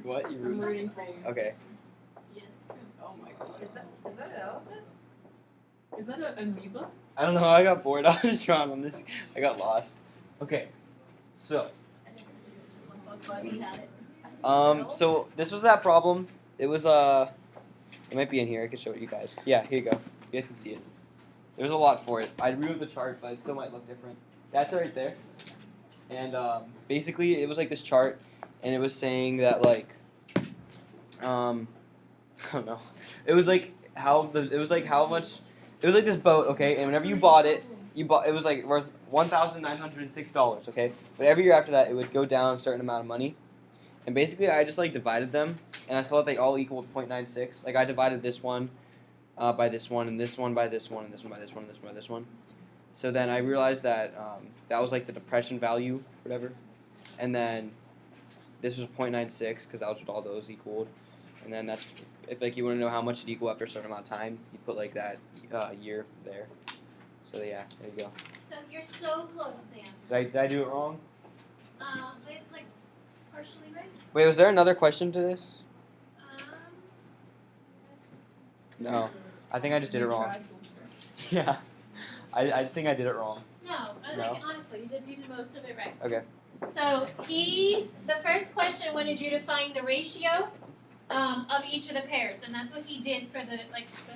What? You I'm rooting? rooting for you. Okay. Yes. Oh my god. Is that an elephant? Is that an amoeba? I don't know. I got bored. I was drawing on this. I got lost. Okay. So. This one, so I was glad we had it. So this was that problem. It was it might be in here. I can show it you guys. Yeah, here you go. You guys can see it. There's a lot for it. I removed the chart, but it still might look different. That's it right there. And basically, it was like this chart, and it was saying that like, I don't know. It was like how much. It was like this boat, okay. And whenever you bought it, it was like worth $1,906, okay. But every year after that, it would go down a certain amount of money. And basically, I just like divided them, and I saw that they all equaled 0.96. Like I divided this one by this one, and this one by this one, and this one by this one, and this one by this one. So then I realized that that was like the depression value, whatever. And then this was 0.96 because that was what all those equaled. And then that's if like you want to know how much it equal after a certain amount of time, you put like that year there. So yeah, there you go. So you're so close, Sam. Did I do it wrong? It's like partially right. Wait, was there another question to this? Um, No, I think I just did it wrong. Yeah, I just think I did it wrong. no, No? like honestly, you did most of it right. Okay. So the first question wanted you to find the ratio of each of the pairs, and that's what he did for the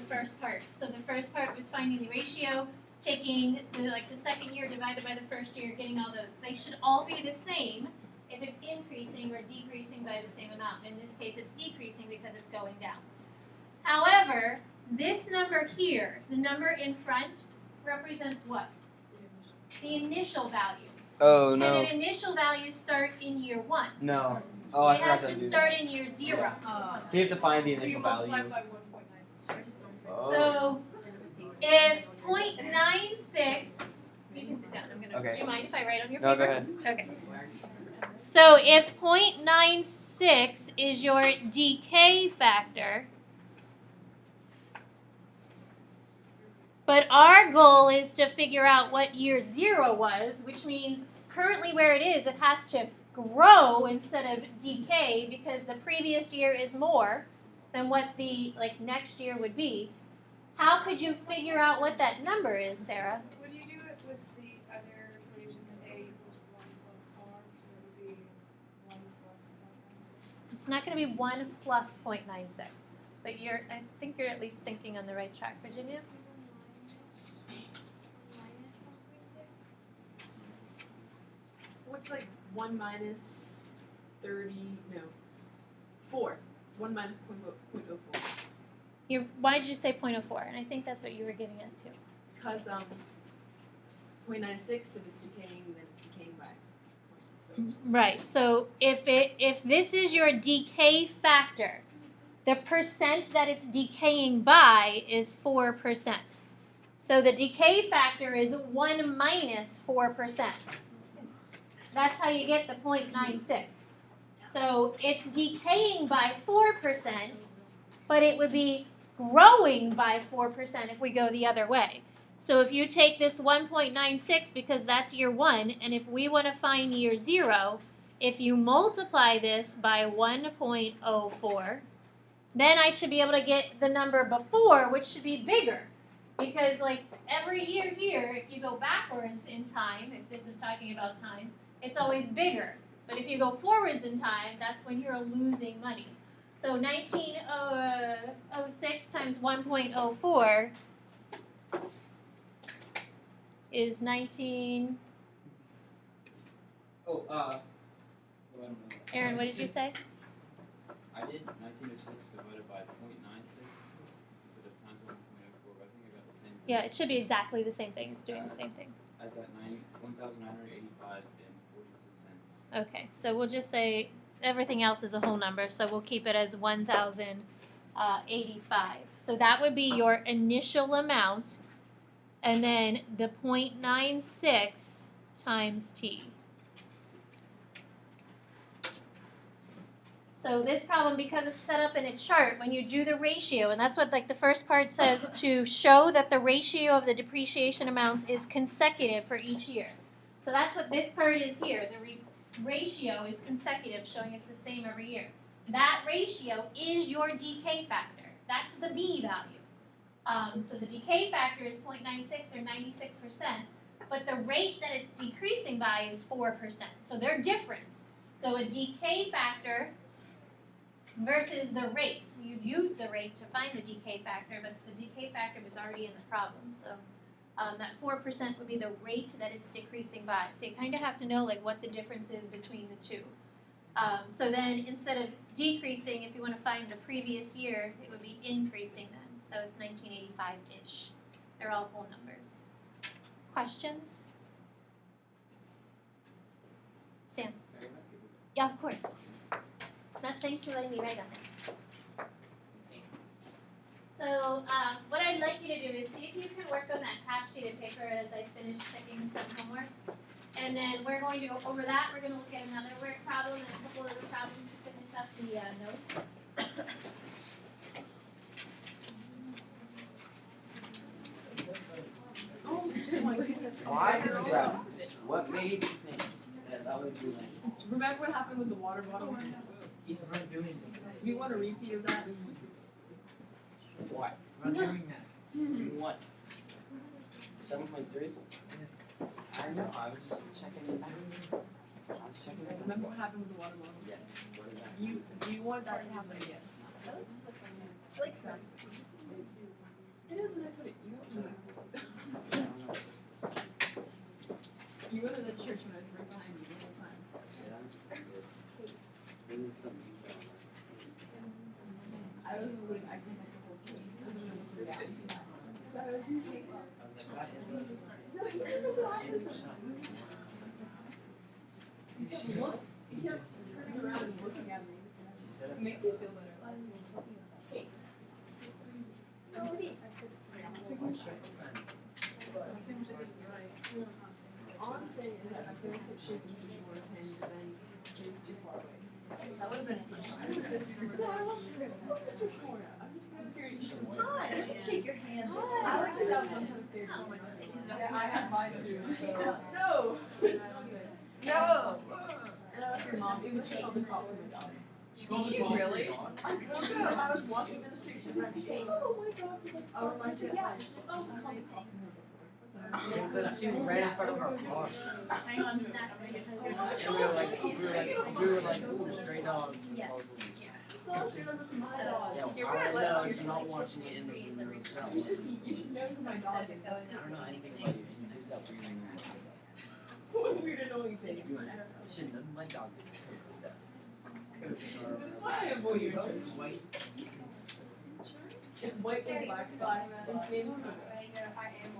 first part. So the first part was finding the ratio, taking the second year divided by the first year, getting all those. They should all be the same if it's increasing or decreasing by the same amount. In this case, it's decreasing because it's going down. However, this number here, the number in front, represents what? The initial value. Oh no. Can an initial value start in year 1? No. Oh, I It forgot has to to do start that. in year 0. So you have to find the So you initial multiply value. by 1.96. Oh. So if 0.96, you can sit down. I'm gonna. Okay. Do you mind if I write on your No, paper? go ahead. Okay. So if 0.96 is your decay factor, but our goal is to figure out what year 0 was, which means currently where it has to grow instead of decay because the previous year is more than what the next year would be. How could you figure out what that number is, Sarah? Would you do it with the other equations as A equals 1 plus R? So it would be 1 plus 1.96. It's not going to be 1 plus 0.96, but I think you're at least thinking on the right track, Virginia. What's like 1 minus 30? No. 4. 1 minus 0.04. Why did you say 0.04? And I think that's what you were getting at too. Because 0.96, if it's decaying, then it's decaying by. Right. So if this is your decay factor, the percent that it's decaying by is 4%. So the decay factor is 1 minus 4%. That's how you get the 0.96. So it's decaying by 4%, but it would be growing by 4% if we go the other way. So if you take this 1.96 because that's year 1, and if we want to find year 0, if you multiply this by 1.04, then I should be able to get the number before, which should be bigger. Because every year here, if you go backwards in time, if this is talking about time, it's always bigger. But if you go forwards in time, that's when you're losing money. So 1906 times 1.04 is 19. Oh, well, I don't know. Aaron, what did you say? I did 1906 divided by 0.96 instead of times 1.04, but I think I got the same thing. Yeah, it should be exactly the same thing. It's doing the same thing. I got 1,985 and 42 cents. Okay, so we'll just say everything else is a whole number, so we'll keep it as 1,085. So that would be your initial amount, and then the 0.96 times t. So this problem, because it's set up in a chart, when you do the ratio, and that's what the first part says, to show that the ratio of the depreciation amounts is consecutive for each year. So that's what this part is here. The ratio is consecutive, showing it's the same every year. that ratio is your decay factor. That's the B value. So the decay factor is 0.96 or 96%, but the rate that it's decreasing by is 4%. So they're different. So a decay factor versus the rate. You'd use the rate to find the decay factor, but the decay factor was already in the problem. So that 4% would be the rate that it's decreasing by. So you kind of have to know like what the difference is between the two. So then instead of decreasing, if you want to find the previous year, it would be increasing then. So it's 1985-ish. They're all whole numbers. Questions? Sam? Yeah, of course. That's thanks for letting me write on it. So what I'd like you to do is see if you can work on that half sheet of paper as I finish checking some homework. And then we're going to go over that. We're going to look at another word problem and a couple of other problems to finish up the notes. Oh my goodness. Why did you grab? What made you think that would be like? Remember what happened with the water bottle? You weren't doing it. Do you want a repeat of that? Why? I'm not doing that. Doing what? 7.3? I know, I was checking it out. Remember what happened with the water bottle? Yeah. What is that? Do you want that to happen again? I like so. It is a nice way. You go to the church when I was right behind you the whole time. I was a little, I can't take the whole team. I was a little freaked out. So I was in K-pop. No, he never said I was. He kept turning around and looking at me. It makes me feel better. Hey. No, what do you? All I'm saying is that I feel so shaky since you were saying, but then it was too far away. That would have been No, I love her. Mr. Short. I'm just kind of scared. Hi. I can shake your hand. Hi. I like the dog. I'm kind of scared. Yeah, I have mine too. So. No. And I like your mom. Even though she called the cops on the dog. Did she really? I was walking in the street. She was like, oh my god. Oh, I said, yeah. Oh, I called the cops on her before. Because she ran in front of our car. Hang on to it. That's And we were like, ooh, stray dog. Yes. So I'm sure that's my dog. Yeah, You're all gonna I let know your is you're not dog watching it in the cell. You should know who my dog is. I don't know anything about you. You ended up reading What weird annoying thing. that. You should know my dog. This is why I avoid your dog. White. It's white with black spots. Its name is Coco.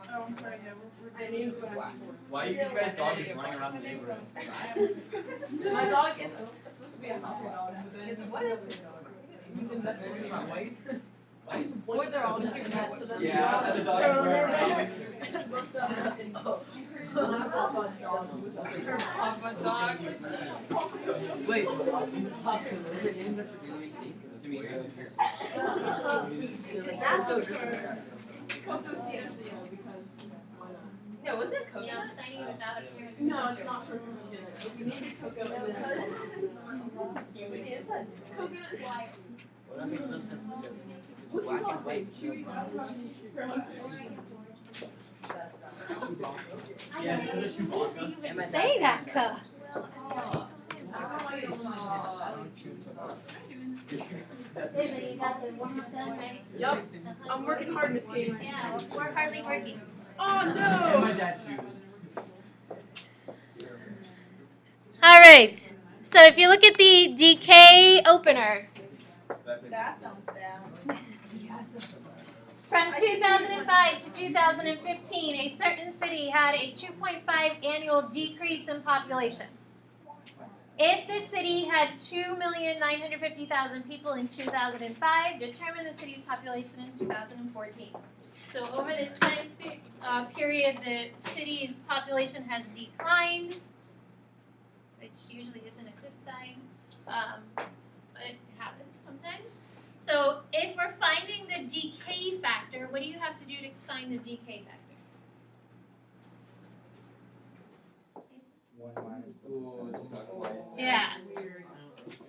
Oh, I'm sorry. Yeah, I named it when I was 4. Why are you guys' dog just running around the neighborhood? My dog is supposed to be a house dog, but then what is it? He's invested in my white. Boy, they're all just mess. So Yeah, that's a dog. It's supposed to have been Papa dog. Wait. That's okay. Coco CSCO because why not? No, was it coconut? Yeah, signing without appearance. No, it's not for coconut. If you named it Coco, and then coconut white. Well, that makes no sense because it's What's black your and dog's name? white. Chewy? That's not Yeah, because of Chewbacca. You would say that, Ka. David, you got the warm-up done, right? Yup. I'm working hard, Miss Katie. Yeah, we're hardly working. Oh And no! my dad's shoes. All right. So if you look at the decay opener That sounds bad. from 2005 to 2015, a certain city had a 2.5 annual decrease in population. If the city had 2,950,000 people in 2005, determine the city's population in 2014. So over this time period, the city's population has declined, which usually isn't a good sign, but it happens sometimes. So if we're finding the decay factor, what do you have to do to find the decay factor? Ooh, just got quiet. Yeah.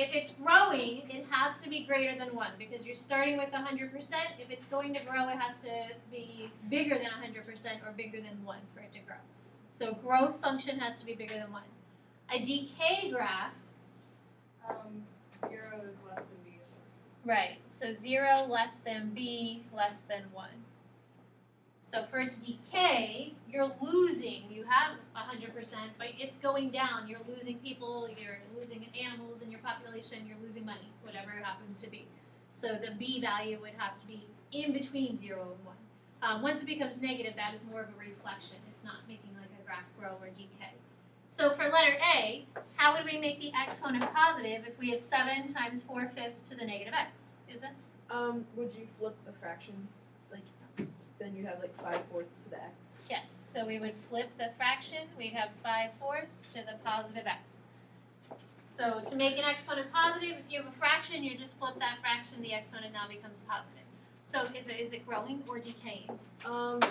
if it's growing, it has to be greater than 1 because you're starting with 100%. If it's going to grow, it has to be bigger than 100% or bigger than 1 for it to grow. So growth function has to be bigger than 1. A decay graph, 0 is less than b is less right, so 0 less than b less than 1. So for it to decay, you're losing. You have 100%, but it's going down. You're losing people, you're losing animals in your population, you're losing money, whatever it happens to be. So the b value would have to be in between 0 and 1. Once it becomes negative, that is more of a reflection. It's not making like a graph grow or decay. So for letter A, how would we make the exponent positive if we have 7 times 4/5 to the negative x? Is it? Would you flip the fraction? Like, then you have like 5/4 to the x. Yes, so we would flip the fraction, we'd have 5/4 to the positive x. So to make an exponent positive, if you have a fraction, you just flip that fraction, the exponent now becomes positive. So is it growing or decaying?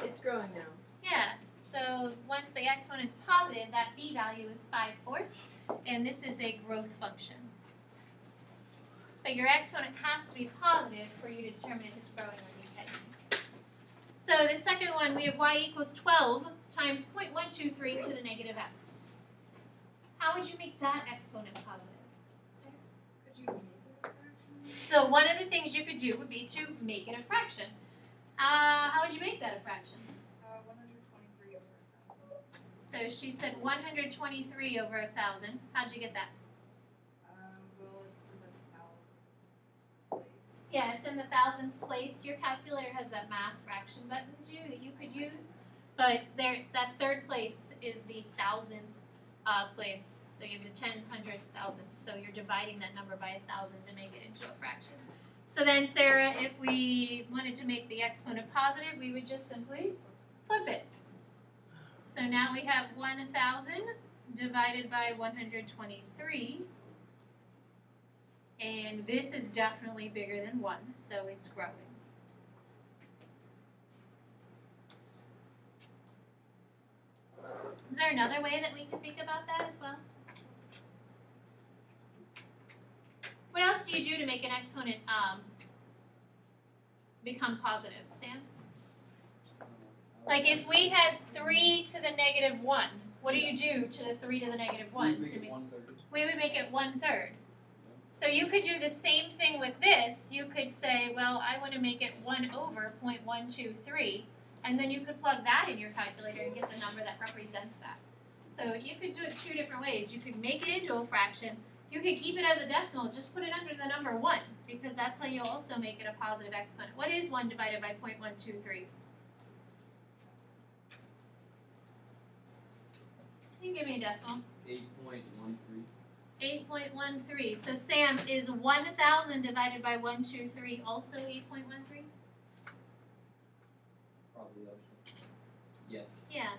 It's growing now. Yeah, so once the exponent's positive, that b value is 5/4, and this is a growth function. But your exponent has to be positive for you to determine if it's growing or decaying. So the second one, we have y equals 12 times 0.123 to the negative x. How would you make that exponent positive? Could you make it a fraction? So one of the things you could do would be to make it a fraction. How would you make that a fraction? 123 over 1,000. So she said 123 over 1,000. How'd you get that? Well, it's to the 1,000 place. Yeah, it's in the thousandths place. Your calculator has that math fraction button too that you could use. But that third place is the thousandth place. So you have the tens, hundredths, thousandths. So you're dividing that number by 1,000 to make it into a fraction. So then, Sarah, if we wanted to make the exponent positive, we would just simply flip it. So now we have 1,000 divided by 123. And this is definitely bigger than 1, so it's growing. Is there another way that we can think about that as well? What else do you do to make an exponent become positive, Sam? Like if we had 3 to the negative 1, what do you do to the 3 to the negative 1? We would make it 1/3. So you could do the same thing with this. You could say, well, I want to make it 1 over 0.123, and then you could plug that in your calculator and get the number that represents that. So you could do it 2 different ways. You could make it into a fraction. You could keep it as a decimal, just put it under the number 1, because that's how you also make it a positive exponent. What is 1 divided by 0.123? Can you give me a decimal? 8.13. 8.13. So Sam, is 1,000 divided by 123 also 8.13? Probably actually. Yes. Yeah.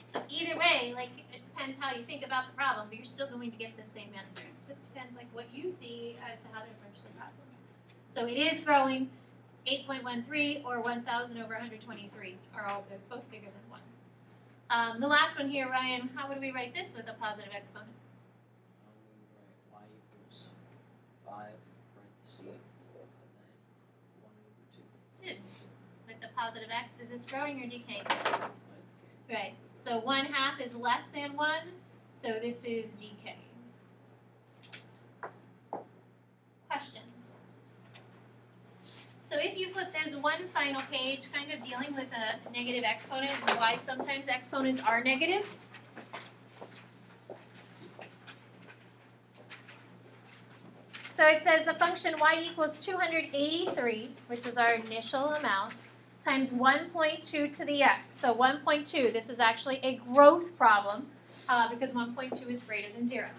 So either way, like it depends how you think about the problem, but you're still going to get the same answer. It just depends like what you see as to how to approach the problem. So it is growing. 8.13 or 1,000 over 123 are all both bigger than 1. The last one here, Ryan, how would we write this with a positive exponent? Y equals 5 parentheses and then 1 over 2. Good. With the positive x, is this growing or decaying? Okay. Right. So 1/2 is less than 1, so this is decaying. Questions? So if you flip, there's one final page kind of dealing with a negative exponent and why sometimes exponents are negative. So it says the function y equals 283, which is our initial amount, times 1.2 to the x. So 1.2, this is actually a growth problem because 1.2 is greater than 0.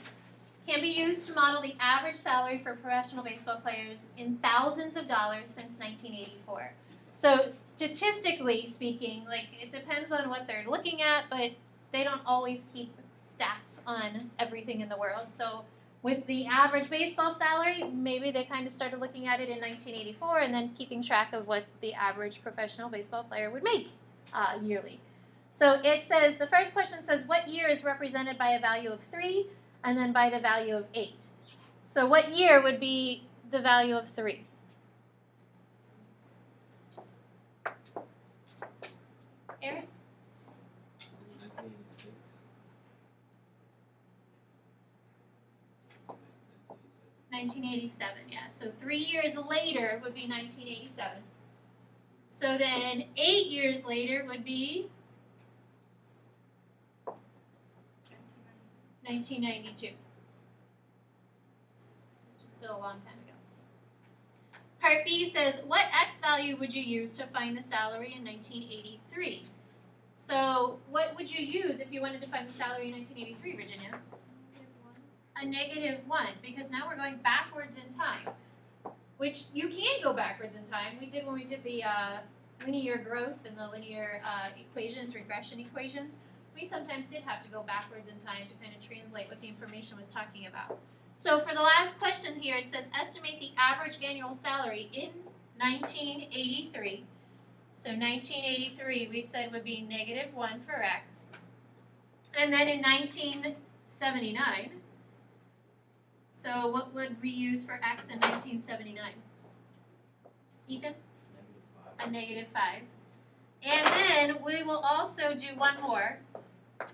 Can be used to model the average salary for professional baseball players in thousands of dollars since 1984. So statistically speaking, like it depends on what they're looking at, but they don't always keep stats on everything in the world. So with the average baseball salary, maybe they kind of started looking at it in 1984 and then keeping track of what the average professional baseball player would make yearly. So it says, the first question says, what year is represented by a value of 3 and then by the value of 8? So what year would be the value of 3? Aaron? 1986. 1987, yeah. So 3 years later would be 1987. So then 8 years later would be 1992. Which is still a long time ago. Part B says, what X value would you use to find the salary in 1983? So what would you use if you wanted to find the salary in 1983, Virginia? A -1, because now we're going backwards in time. Which you can go backwards in time. We did when we did the linear growth and the linear equations, regression equations. We sometimes did have to go backwards in time to kind of translate what the information was talking about. So for the last question here, it says estimate the average annual salary in 1983. So 1983 we said would be -1 for X. And then in 1979, so what would we use for X in 1979? Ethan? A -5. And then we will also do one more.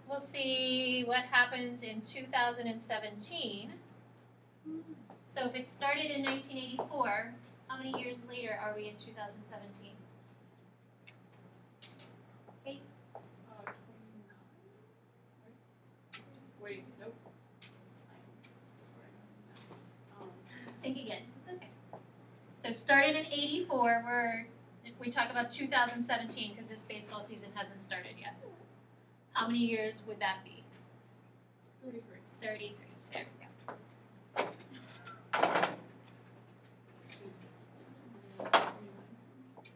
We'll see what happens in 2017. So if it started in 1984, how many years later are we in 2017? 29. Wait, nope. Think again. It's okay. So it started in 84. If we talk about 2017, because this baseball season hasn't started yet. How many years would that be? 33. 33. There we go.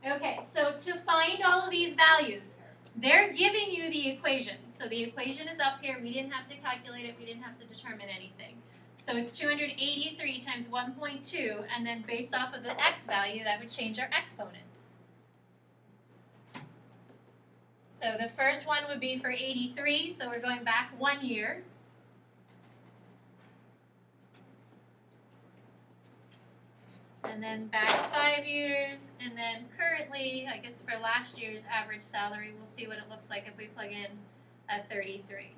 Okay, so to find all of these values, they're giving you the equation. So the equation is up here. We didn't have to calculate it. We didn't have to determine anything. So it's 283 times 1.2, and then based off of the x value, that would change our exponent. So the first one would be for 83, so we're going back 1 year. And then back 5 years, and then currently, I guess for last year's average salary, we'll see what it looks like if we plug in a 33.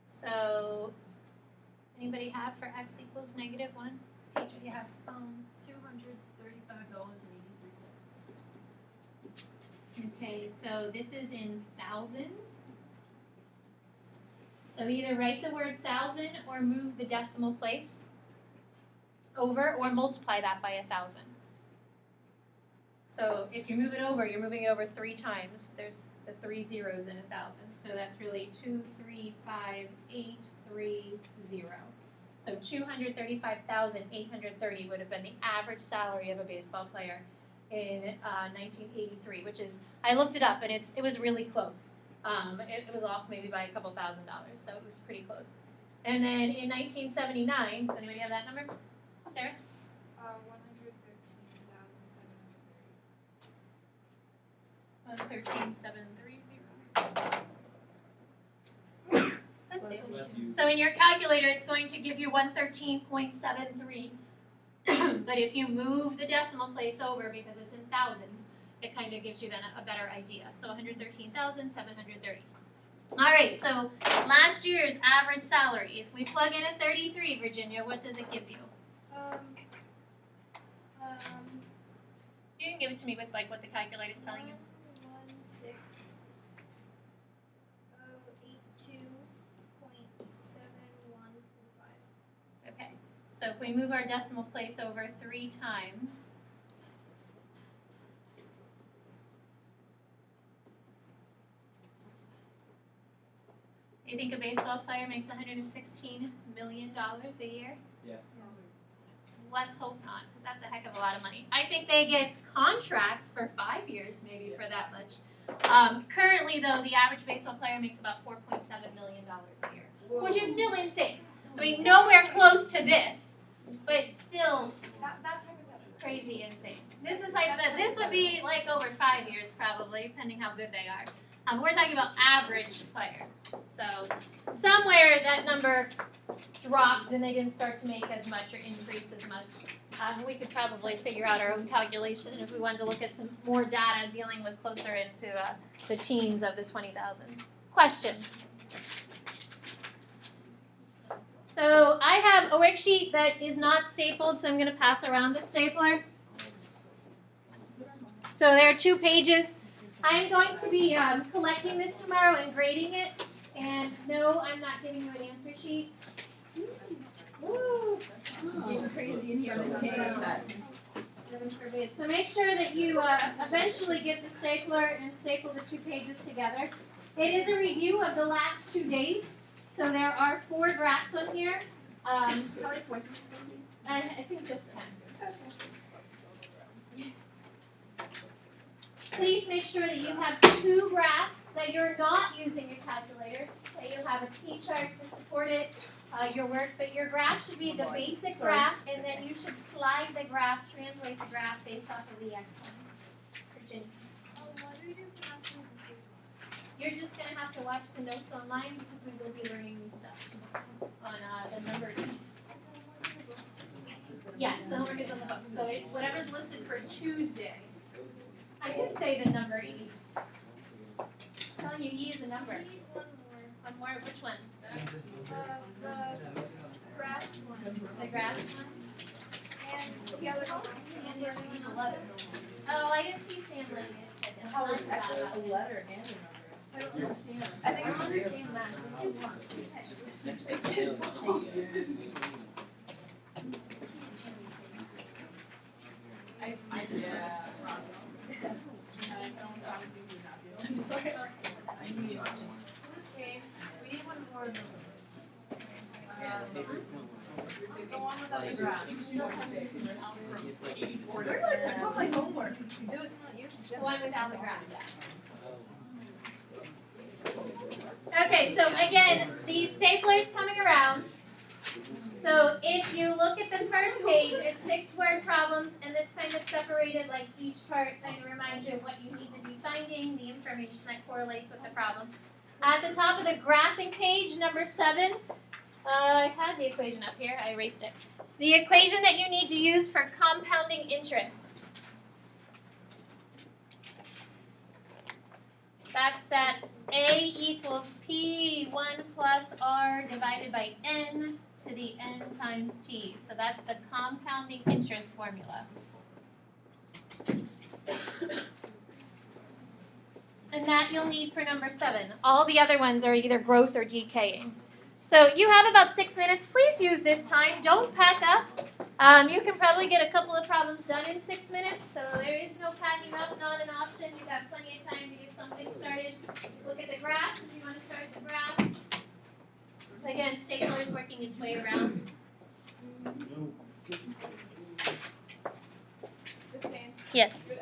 So, anybody have for x equals -1? Paige, what do you have? $235.83. Okay, so this is in thousands. So either write the word thousand or move the decimal place over or multiply that by 1,000. So if you move it over, you're moving it over 3 times. There's the 3 zeros in 1,000. So that's really 235,830. So 235,830 would have been the average salary of a baseball player in 1983, which is, I looked it up and it was really close. It was off maybe by a couple $1,000, so it was pretty close. And then in 1979, does anybody have that number? Sarah? 113,730. Let's see. So in your calculator, it's going to give you 113.73. But if you move the decimal place over because it's in thousands, it kind of gives you then a better idea. So 113,730. All right, so last year's average salary. If we plug in a 33, Virginia, what does it give you? You can give it to me with like what the calculator's telling you. 1,682.7145. Okay, so if we move our decimal place over 3 times, do you think a baseball player makes $116 million a year? Yeah. Let's hope not, because that's a heck of a lot of money. I think they get contracts for 5 years maybe for that much. Currently, though, the average baseball player makes about $4.7 million a year, which is still insane. I mean, nowhere close to this, but still. That's hypothetical. crazy insane. This is like this would be like over 5 years probably, depending how good they are. We're talking about average player. So somewhere that number dropped and they didn't start to make as much or increase as much. We could probably figure out our own calculation if we wanted to look at some more data dealing with closer into the teens of the 20,000s. Questions? So I have a worksheet that is not stapled, so I'm going to pass around a stapler. So there are 2 pages. I'm going to be collecting this tomorrow and grading it. And no, I'm not giving you an answer sheet. Woo! It's crazy in here. This game. Heaven forbid. So make sure that you eventually get the stapler and staple the 2 pages together. It is a review of the last 2 days. So there are 4 graphs on here. How many points is this going to be? And I think just 10. Please make sure that you have 2 graphs, that you're not using your calculator, that you have a T-chart to support it, your work, but your graph should be the basic graph, and then you should slide the graph, translate the graph based off of the x-lines. Virginia. You're just going to have to watch the notes online because we will be learning new stuff tomorrow on the number 2. Yes, the homework is on the book. So whatever's listed for Tuesday. I did say the number E. I'm telling you, E is a number. One more. Which one? The grass one. The graphs one? And the other one. Oh, I didn't see Sam laying it. How is that a letter and a number? I don't understand. I think I understand that. We need one more. The one without the grass. Where do I put my homework? Do it, you. The one without the graphs. Okay, so again, the stapler's coming around. So if you look at the first page, it's 6-word problems, and it's kind of separated, like each part kind of reminds you of what you need to be finding, the information that correlates with the problem. At the top of the graphing page, number 7, I had the equation up here, I erased it. The equation that you need to use for compounding interest. That's that A equals P1 plus R divided by N to the N times T. So that's the compounding interest formula. And that you'll need for number 7. All the other ones are either growth or decaying. So you have about 6 minutes. Please use this time. Don't pack up. You can probably get a couple of problems done in 6 minutes. So there is no packing up, not an option. You've got plenty of time to get something started. Look at the graphs if you want to start the graphs. Again, stapler is working its way around. This game. Yes. Good